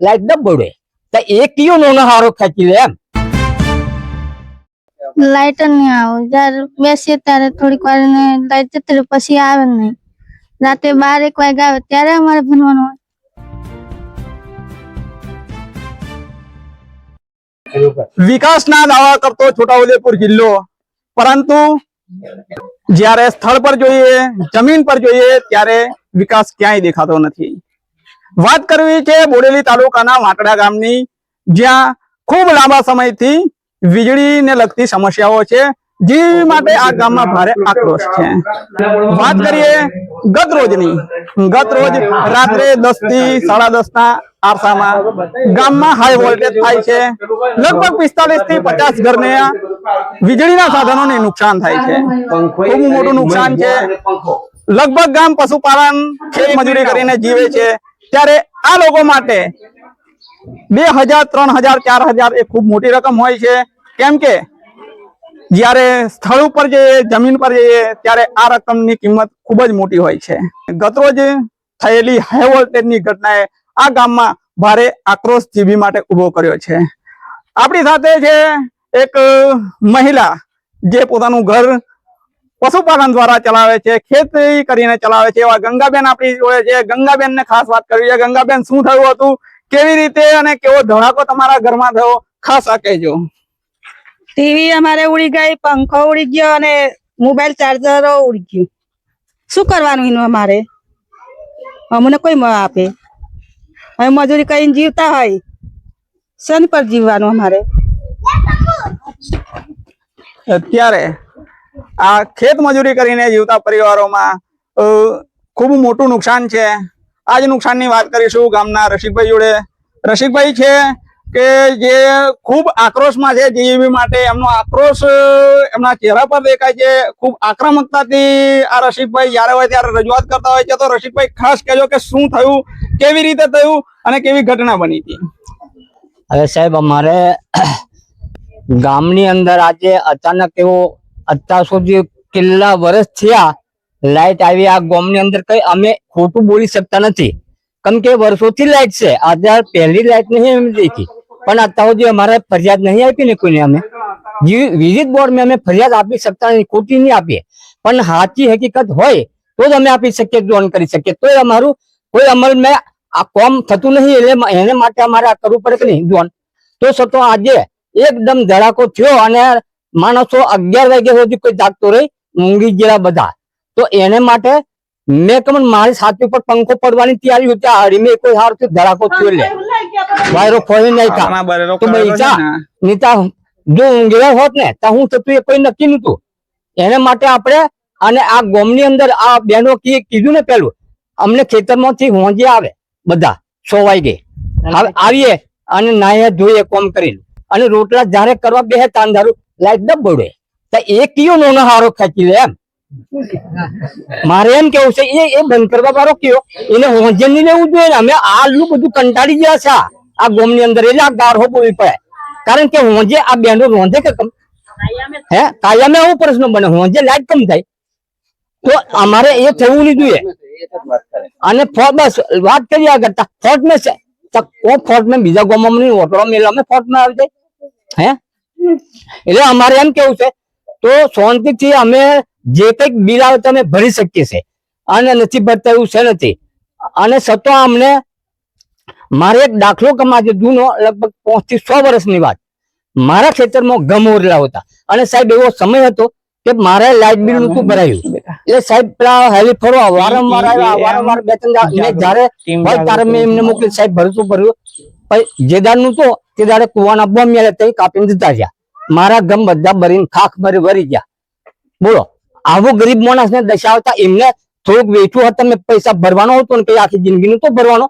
Light ડબ બળે તો એ કયો નો હારો ખેંચી લે એમ લાઈટ નહીં આવે જ્યારે બેસીએ ત્યારે થોડીક વાર લાઈટ જતી રહે પછી આવે નહીં રાતે 12-1 વાગે આવે ત્યારે અમારે ભણવાનું હોય વિકાસના દાવા કરતો છોટાઉદેપુર જિલ્લો પરંતુ જ્યારે સ્થળ પર જોઈએ જમીન પર જોઈએ ત્યારે વિકાસ ક્યાંય દેખાતો નથી। વાત કરવી છે બોડેલી તાલુકાના વાંકડા ગામની જ્યાં ખૂબ લાંબા સમયથી વીજળીને લગતી સમસ્યાઓ છે જે માટે આ ગામમાં ભારે આક્રોશ છે। વાત કરીએ ગત રોજ રાત્રે 10 થી 10:30 ના આરસામાં ગામમાં હાઈ વોલ્ટેજ થાય છે। લગભગ 45 થી 50 ઘરને વીજળીના સાધનોને નુકસાન થાય છે। ખૂબ મોટું નુકસાન છે। લગભગ ગામ પશુપાલન ખેત મજૂરી કરીને જીવે છે ત્યારે આ લોકો માટે 2000, 3000, 4000 એ ખૂબ મોટી રકમ હોય છે કેમ કે જ્યારે સ્થળ ઉપર જઈએ જમીન પર જઈએ ત્યારે આ રકમની કિંમત ખૂબ જ મોટી હોય છે। ગતરોજ થયેલી હાઈ વોલ્ટેજની ઘટનાએ આ ગામમાં ભારે આક્રોશ જીવી માટે ઉભો કર્યો છે। આપણી સાથે છે એક મહિલા જે પોતાનું ઘર પશુપાલન દ્વારા ચલાવે છે ખેતી કરીને ચલાવે છે એવા ગંગાબેન આપણી જોડે છે। ગંગાબેનને ખાસ વાત કરવી છે। ગંગાબેન શું થયું હતું કેવી રીતે અને કેવો ધડાકો તમારા ઘરમાં થયો ખાસ આ કહેજો। ટીવી અમારે ઉડી ગઈ પંખો ઉડી ગયો અને મોબાઈલ ચાર્જરો ઉડી ગયું શું કરવાનું એનું અમારે અમને કોઈ આપે હવે મજૂરી કરીને જીવતા હોય શેની પર જીવવાનું અમારે અત્યારે આ ખેત મજૂરી કરીને જીવતા પરિવારોમાં ખૂબ મોટું નુકસાન છે। આ જ નુકસાનની વાત કરીશું ગામના રસિકભાઈ જોડે। રસિકભાઈ છે કે જે ખૂબ આક્રોશમાં છે જીવીબી માટે એમનો આક્રોશ એમના ચહેરા પર દેખાય છે। ખૂબ આક્રમકતાથી આ રસિકભાઈ જ્યારે હોય ત્યારે રજૂઆત કરતા હોય છે। તો રસિકભાઈ ખાસ કહેજો કે શું થયું કેવી રીતે થયું અને કેવી ઘટના બની હતી। હવે સાહેબ અમારે ગામની અંદર આજે અચાનક એવો અત્યાર સુધી કેટલા વર્ષ થયા લાઈટ આવી આ ગામની અંદર કઈ અમે ખોટું બોલી શકતા નથી કેમ કે વર્ષોથી લાઈટ છે। આજે પહેલી લાઈટ નહીં એમ દેખી પણ અત્યાર સુધી અમારે ફરિયાદ નહીં આપી ને કોઈને અમે વિવિધ બોર્ડ में અમે ફરિયાદ આપી શકતા નથી ખોટી નહીં આપીએ પણ સાચી હકીકત હોય તો જ અમે આપી શકીએ જોન કરી શકીએ તો અમારું કોઈ અમલ મેં આ કોમ થતું નહીં એટલે એને માટે અમારે આ કરવું પડે કે નહીં જોન તો છતાં આજે એકદમ ધડાકો થયો અને માણસો 11 વાગ્યા સુધી કોઈ જાગતો રહી ઊંઘી ગયેલા બધા તો એને માટે મેં કમન મારી છાતી ઉપર પંખો પડવાની તૈયારી હતી હાડી મેં કોઈ હારથી ધડાકો થયો લે વાયરો ખોલી નાખ્યા તો બૈસા નીતા જો ઊંઘેલા હોત ને તો હું થતું એ કોઈ નક્કી નતું એને માટે આપણે અને આ ગામની અંદર આ બહેનો કીધું ને પેલું અમને ખેતરમાંથી હોંજે આવે બધા 6 વાગે આવીએ અને નાહે ધોઈએ કોમ કરીને અને રોટલા જ્યારે કરવા બેહે તાંધારું લાઈટ ડબ બળે તો એ કયો નો હારો ખેંચી લે એમ મારે એમ કેવું છે એ બંધ કરવા વાળો કયો એને હોંજે નહીં લેવું જોઈએ ને અમે આટલું બધું કંટાળી ગયા છે આ ગામની અંદર એટલે આ ગારો બોલવી પડે કારણ કે હોંજે આ બેનો રોંધે કે કમ હે કાયમે એવો પ્રશ્ન બને હોંજે લાઈટ કમ થાય તો અમારે એ થવું નહીં જોઈએ અને બસ વાત કરી આગળ ફોર્ટ મેં ફોર્ટ મેં બીજા ગામમાં ઓટો મેળવા અમે ફોર્ટ માં આવી જાય હે એટલે અમારે એમ કેવું છે તો શાંતિથી અમે જે કંઈક બિલ આવે તો અમે ભરી શકીએ છીએ અને નથી ભરતા એવું છે નથી અને છતાં અમને મારે એક દાખલો કમાજે જૂનો લગભગ 5 થી 6 વર્ષની વાત મારા ખેતરમાં ગમ ઓરલા હતા અને સાહેબ એવો સમય હતો કે મારે લાઇટ બિલ નતું ભરાયું એટલે સાહેબ પેલા હેલીફરો વારંવાર આવ્યા વારંવાર 2-3 જયારે હોય ત્યારે મેં એમને મોકલી સાહેબ ભરતું ભર્યું જે દાડ નું તો તે દાડે કુવાના બોમ્બ મેળે તે કાપીને જતા ગયા મારા ગમ બધા ભરીને ખાખ ભરી ગયા બોલો આવો ગરીબ માણસ ને દશા આવતા એમને થોડુંક વેઠું હતા મેં પૈસા ભરવાનો હતો ને કઈ આખી જિંદગી તો ભરવાનો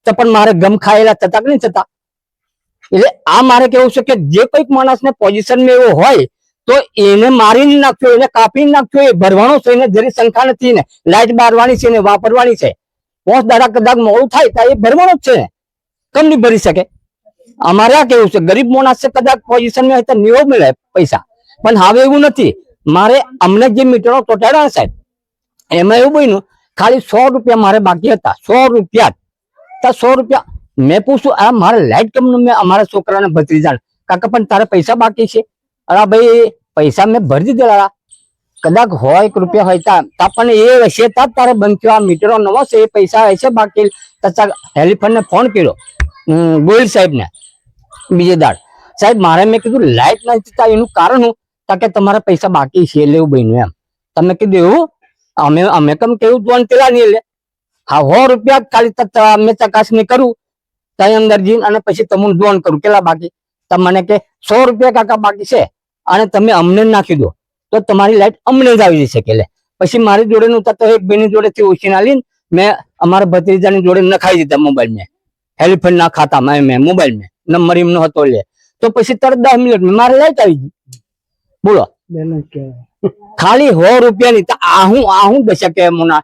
તો પણ મારે ગમ ખાયેલા થતા કે નહીં થતા એટલે આ મારે કેવું છે કે જે કોઈક માણસ ને પોઝિશન માં એવો હોય તો એને મારી નાખ્યો એને કાપી નાખ્યો એ ભરવાનો છે એને જરી શંકા નથી ને લાઈટ બારવાની છે ને વાપરવાની છે 5 દાડા કદાચ મોડું થાય તો એ ભરવાનો જ છે ને કમ નહીં ભરી શકે અમારે આ કેવું છે ગરીબ માણસ છે કદાચ પોઝિશન માં હોય તો નિયો મળે પૈસા પણ હવે એવું નથી મારે અમને જે મીટરો તોટાડ્યા સાહેબ એમાં એવું બન્યું ખાલી 100 રૂપિયા મારે બાકી હતા 100 રૂપિયા તો 100 રૂપિયા મેં પૂછું આ મારે લાઈટ કેમ મેં અમારા છોકરાને ભત્રીજાને કાકા પણ તારા પૈસા બાકી છે? અરે ભાઈ પૈસા મેં ભરી દીધેલા, કદાચ હોય એક રૂપિયા હોય તા પણ એ હશે તા તારે બંધ થયો. આ મીટરો નવો છે, એ પૈસા હશે બાકી. હેલિફોન ને ફોન કર્યો ગોયલ સાહેબ ને બીજે દાડ, સાહેબ મારે મેં કીધું લાઈટ નથી થતા એનું કારણ હું કે તમારા પૈસા બાકી છે એટલે એવું બન્યું એમ. તમે કીધું એવું? અમે કેમ કેવું ફોન પેલા નહીં લે હા 100 રૂપિયા ખાલી મેં ચકાસણી કરું ત્યાં અંદર જઈને અને પછી તમને ડોન કરું કેટલા બાકી. મને કે 100 રૂપિયા કાકા બાકી છે અને તમે અમને નાખી દો તો તમારી લાઈટ અમને જ આવી જશે. કે પછી મારી જોડે નું તો એક બેની જોડે થી ઓછી ના લઈને મેં અમારા ભત્રીજાની જોડે નખાઈ દીધા મોબાઈલ મેં, હેલિફોન ના ખાતામાં મેં મોબાઈલ મેં નંબર એમનો હતો લે તો પછી તરત 10 મિનિટ મેં મારી લાઈટ આવી ગઈ. બોલો ખાલી 100 રૂપિયાની તો આહું દશે કે મુના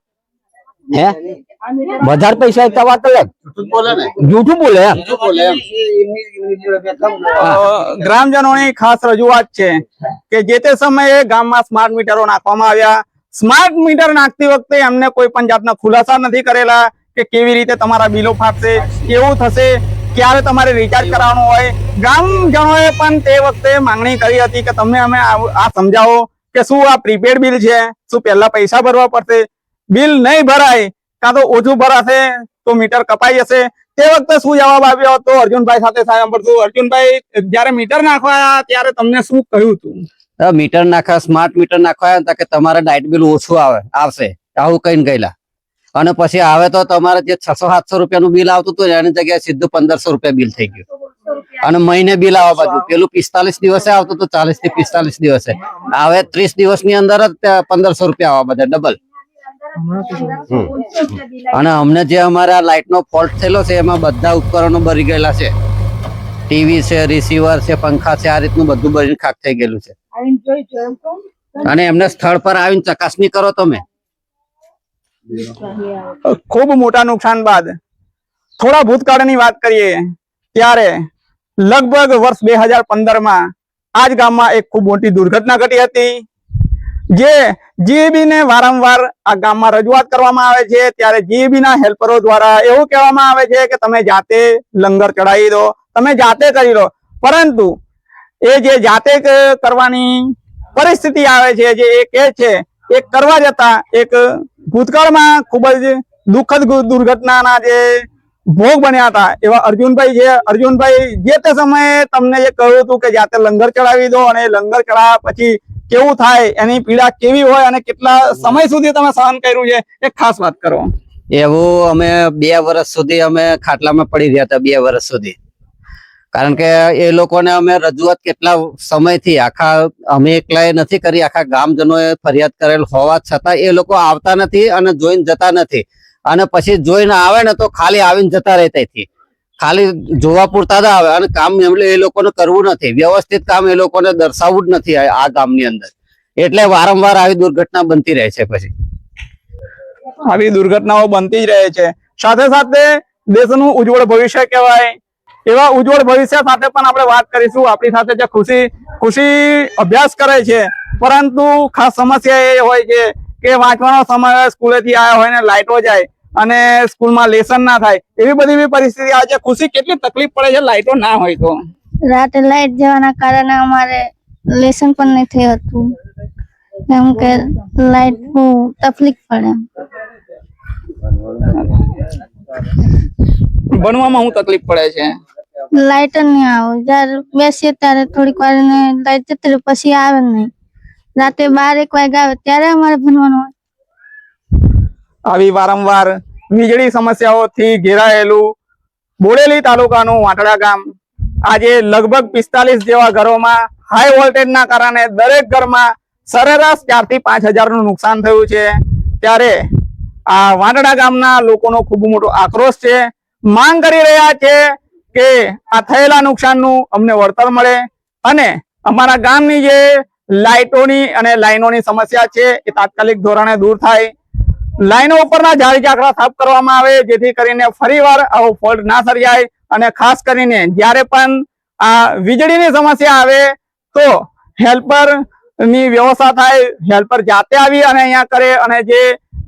હે વધારે પૈસા એક વાત અલગ, જૂઠું બોલે એમ. ગ્રામજનોની ખાસ રજૂઆત છે કે જે તે સમયે ગામમાં સ્માર્ટ મીટરો નાખવામાં આવ્યા. સ્માર્ટ મીટર નાખતી વખતે એમને કોઈ પણ જાતના ખુલાસા નથી કરેલા કે કેવી રીતે તમારા બિલો ફાટશે, કેવું થશે, ક્યારે તમારે રિચાર્જ કરાવવાનું હોય. ગ્રામજનોએ પણ તે વખતે માંગણી કરી હતી કે તમે અમે આ સમજાવો કે શું આ પ્રીપેડ બિલ છે, શું પહેલા પૈસા ભરવા પડશે, બિલ નહીં ભરાય કાં તો ઓછું ભરાશે તો મીટર કપાઈ જશે. તે વખતે શું જવાબ આવ્યો હતો અર્જુનભાઈ સાથે સાંભળશું. અર્જુનભાઈ, જયારે મીટર નાખવા ત્યારે તમને શું કહ્યું હતું? મીટર નાખવા સ્માર્ટ મીટર નાખવા કે તમારે લાઇટ બિલ ઓછું આવશે આવું કઈ ગયેલા અને પછી આવે તો તમારે જે 600-700 રૂપિયાનું બિલ આવતું હતું એની જગ્યાએ સીધું 1500 રૂપિયા બિલ થઈ ગયું. અને મહિને બિલ આવવા બાજુ પેલું 45 દિવસે આવતું હતું, 40 થી 45 દિવસે આવે 30 દિવસની અંદર જ 1500 રૂપિયા આવવા બધા ડબલ. અને અમને જે અમારા લાઇટ નો ફોલ્ટ થયેલો છે એમાં બધા ઉપકરણો બળી ગયેલા છે, ટીવી છે, રિસીવર છે, પંખા છે, આ રીતનું બધું બળીને ખાક થઈ ગયેલું છે. અને એમને સ્થળ પર આવીને ચકાસણી કરો તમે. ખૂબ મોટા નુકસાન બાદ થોડા ભૂતકાળની વાત કરીએ ત્યારે લગભગ વર્ષ 2015માં આ જ ગામમાં એક ખૂબ મોટી દુર્ઘટના ઘટી હતી. જે જીઈબી ને વારંવાર આ ગામમાં રજૂઆત કરવામાં આવે છે ત્યારે જીઈબી ના હેલ્પરો દ્વારા એવું કહેવામાં આવે છે કે તમે જાતે લંગર ચડાવી દો, તમે જાતે કરી લો. પરંતુ એ જે જાતે કરવાની પરિસ્થિતિ આવે છે જે એ કહે છે એ કરવા જતા એક ભૂતકાળમાં ખૂબ જ દુઃખદ દુર્ઘટનાના જે ભોગ બન્યા હતા એવા અર્જુનભાઈ છે. અર્જુનભાઈ, જે તે સમયે તમને જે કહ્યું હતું કે જાતે લંગર ચડાવી દો અને લંગર ચડાવ્યા પછી કેવું થાય, એની પીડા કેવી હોય અને કેટલા સમય સુધી તમે સહન કર્યું છે એ ખાસ વાત કરો. એવું અમે 2 વર્ષ સુધી અમે ખાટલામાં પડી રહ્યા હતા, 2 વર્ષ સુધી. કારણ કે એ લોકોને અમે રજૂઆત કેટલા સમયથી આખા અમે એકલાએ નથી કરી, આખા ગામજનોએ ફરિયાદ કરેલ હોવા છતાં એ લોકો આવતા નથી અને જોઈને જતા નથી. અને પછી જોઈને આવે ને તો ખાલી આવીને જતા રહેતા થી ખાલી જોવા પૂરતા જ આવે અને કામ એ લોકોને કરવું નથી, વ્યવસ્થિત કામ એ લોકોને દર્શાવવું જ નથી આ ગામની અંદર. એટલે વારંવાર આવી દુર્ઘટના બનતી રહે છે. પછી આવી દુર્ઘટનાઓ બનતી જ રહે છે. સાથે સાથે દેશનું ઉજ્જવળ ભવિષ્ય કહેવાય એવા ઉજ્જવળ ભવિષ્ય સાથે પણ આપણે વાત કરીશું. આપણી સાથે જે ખુશી અભ્યાસ કરે છે પરંતુ ખાસ સમસ્યા એ હોય છે કે વાંચવાનો સમય સ્કૂલેથી આવ્યા હોય ને લાઇટો જાય અને સ્કૂલમાં લેસન ના થાય, એવી બધી પરિસ્થિતિ આવે છે. ખુશી, કેટલી તકલીફ પડે છે લાઇટો ના હોય તો? રાતે લાઈટ જવાના કારણે અમારે લેસન પણ નહીં થયું હતું, કેમ કે લાઈટ બહુ તકલીફ પડે. ભણવામાં શું તકલીફ પડે છે? લાઈટ જ નહીં આવે, જયારે બેસીએ ત્યારે થોડીક વાર લાઈટ જતી રહે પછી આવે નહીં. રાતે 12-1 વાગે આવે ત્યારે અમારે ભણવાનું હોય. આવી વારંવાર વીજળી સમસ્યાઓથી ઘેરાયેલું બોડેલી તાલુકાનું વાંટડા ગામ આજે લગભગ 45 જેવા ઘરોમાં હાઈ વોલ્ટેજના કારણે દરેક ઘરમાં સરેરાશ 4 થી 5 હજારનું નુકસાન થયું છે. ત્યારે આ વાંટડા ગામના લોકોનો ખૂબ મોટો આક્રોશ છે. માંગ કરી રહ્યા છે કે આ થયેલા નુકસાનનું અમને વળતર મળે અને અમારા ગામની જે લાઇટોની અને લાઈનોની સમસ્યા છે એ તાત્કાલિક ધોરણે દૂર થાય. લાઈનો ઉપરના જાળી ઝાકડા સાફ કરવામાં આવે જેથી કરીને ફરીવાર આવો ફોલ્ટ ના સર્જાય. અને ખાસ કરીને જ્યારે પણ આ વીજળીની સમસ્યા આવે તો હેલ્પર ની વ્યવસ્થા થાય, હેલ્પર જાતે આવી અને અહીંયા કરે. અને જે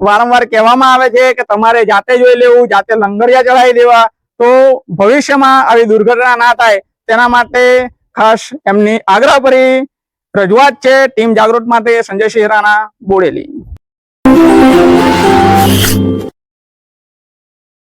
વારંવાર કહેવામાં આવે છે કે તમારે જાતે જોઈ લેવું, જાતે લંગરિયા ચડાવી દેવા, તો ભવિષ્યમાં આવી દુર્ઘટના ના થાય તેના માટે ખાસ એમની આગ્રહભરી રજૂઆત છે. ટીમ જાગૃત માટે સંજયસિંહ રાણા, બોડેલી.